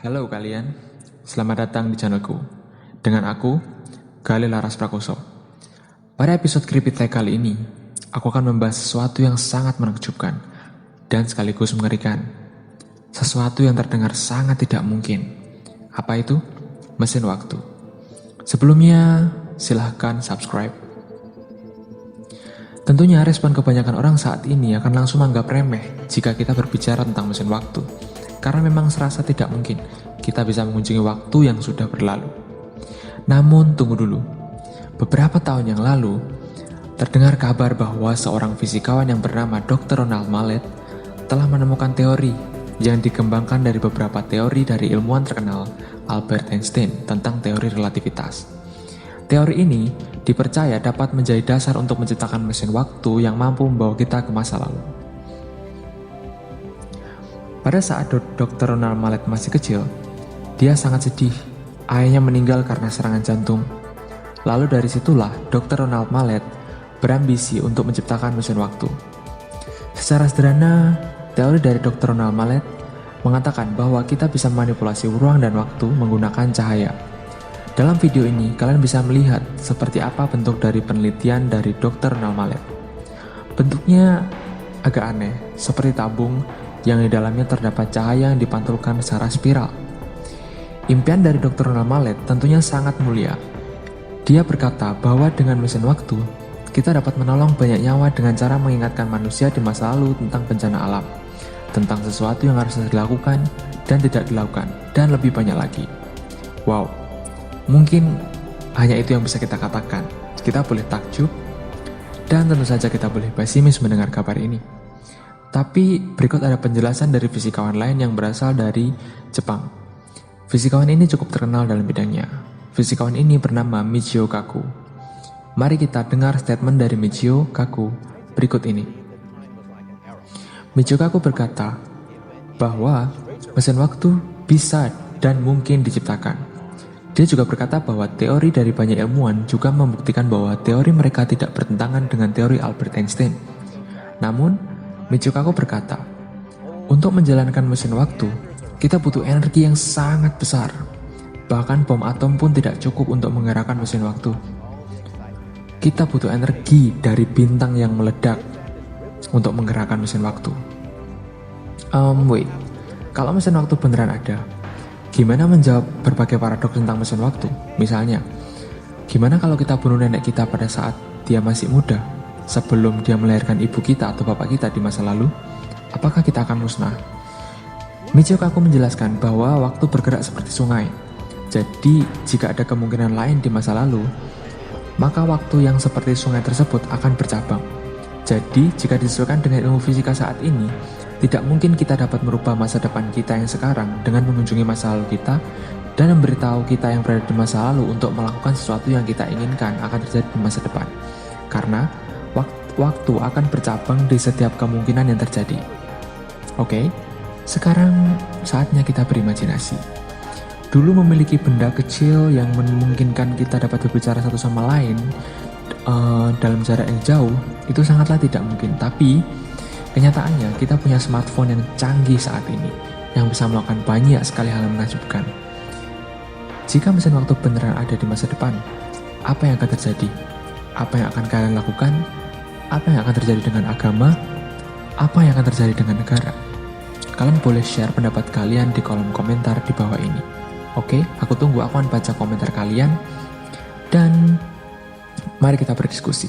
Halo kalian, selamat datang di channelku. Dengan aku, Galih Laras Prakoso. Pada episode Creepy Tech kali ini, aku akan membahas sesuatu yang sangat menakjubkan dan sekaligus mengerikan. Sesuatu yang terdengar sangat tidak mungkin. Apa itu? Mesin waktu. Sebelumnya, silahkan subscribe. Tentunya respon kebanyakan orang saat ini akan langsung menganggap remeh jika kita berbicara tentang mesin waktu. Karena memang serasa tidak mungkin kita bisa mengunjungi waktu yang sudah berlalu. Namun tunggu dulu, beberapa tahun yang lalu terdengar kabar bahwa seorang fisikawan yang bernama Dr. Ronald Mallet telah menemukan teori yang dikembangkan dari beberapa teori dari ilmuwan terkenal Albert Einstein tentang teori relativitas. Teori ini dipercaya dapat menjadi dasar untuk menciptakan mesin waktu yang mampu membawa kita ke masa lalu. Pada saat Dr. Ronald Mallet masih kecil, dia sangat sedih. Ayahnya meninggal karena serangan jantung. Lalu dari situlah Dr. Ronald Mallet berambisi untuk menciptakan mesin waktu. Secara sederhana, teori dari Dr. Ronald Mallet mengatakan bahwa kita bisa memanipulasi ruang dan waktu menggunakan cahaya. Dalam video ini, kalian bisa melihat seperti apa bentuk dari penelitian dari Dr. Ronald Mallet. Bentuknya agak aneh, seperti tabung yang di dalamnya terdapat cahaya yang dipantulkan secara spiral. Impian dari Dr. Ronald Mallet tentunya sangat mulia. Dia berkata bahwa dengan mesin waktu, kita dapat menolong banyak nyawa dengan cara mengingatkan manusia di masa lalu tentang bencana alam, tentang sesuatu yang harus dilakukan dan tidak dilakukan, dan lebih banyak lagi. Wow, mungkin hanya itu yang bisa kita katakan. Kita boleh takjub, dan tentu saja kita boleh pesimis mendengar kabar ini. Tapi berikut ada penjelasan dari fisikawan lain yang berasal dari Jepang. Fisikawan ini cukup terkenal dalam bidangnya. Fisikawan ini bernama Michio Kaku. Mari kita dengar statement dari Michio Kaku berikut ini. Michio Kaku berkata bahwa mesin waktu bisa dan mungkin diciptakan. Dia juga berkata bahwa teori dari banyak ilmuwan juga membuktikan bahwa teori mereka tidak bertentangan dengan teori Albert Einstein. Namun, Michio Kaku berkata, untuk menjalankan mesin waktu, kita butuh energi yang sangat besar. Bahkan bom atom pun tidak cukup untuk menggerakkan mesin waktu. Kita butuh energi dari bintang yang meledak untuk menggerakkan mesin waktu. Wait, kalau mesin waktu beneran ada, gimana menjawab berbagai paradoks tentang mesin waktu? Misalnya, gimana kalau kita bunuh nenek kita pada saat dia masih muda? Sebelum dia melahirkan ibu kita atau bapak kita di masa lalu, apakah kita akan musnah? Michio Kaku menjelaskan bahwa waktu bergerak seperti sungai. Jadi, jika ada kemungkinan lain di masa lalu, maka waktu yang seperti sungai tersebut akan bercabang. Jadi, jika disesuaikan dengan ilmu fisika saat ini, tidak mungkin kita dapat merubah masa depan kita yang sekarang dengan mengunjungi masa lalu kita dan memberitahu kita yang berada di masa lalu untuk melakukan sesuatu yang kita inginkan akan terjadi di masa depan. Karena waktu akan bercabang di setiap kemungkinan yang terjadi. Oke, sekarang saatnya kita berimajinasi. Dulu memiliki benda kecil yang memungkinkan kita dapat berbicara satu sama lain dalam jarak yang jauh, itu sangatlah tidak mungkin. Tapi, kenyataannya kita punya smartphone yang canggih saat ini, yang bisa melakukan banyak sekali hal yang menakjubkan. Jika mesin waktu beneran ada di masa depan, apa yang akan terjadi? Apa yang akan kalian lakukan? Apa yang akan terjadi dengan agama? Apa yang akan terjadi dengan negara? Kalian boleh share pendapat kalian di kolom komentar di bawah ini. Oke, aku tunggu, aku akan baca komentar kalian. Dan mari kita berdiskusi.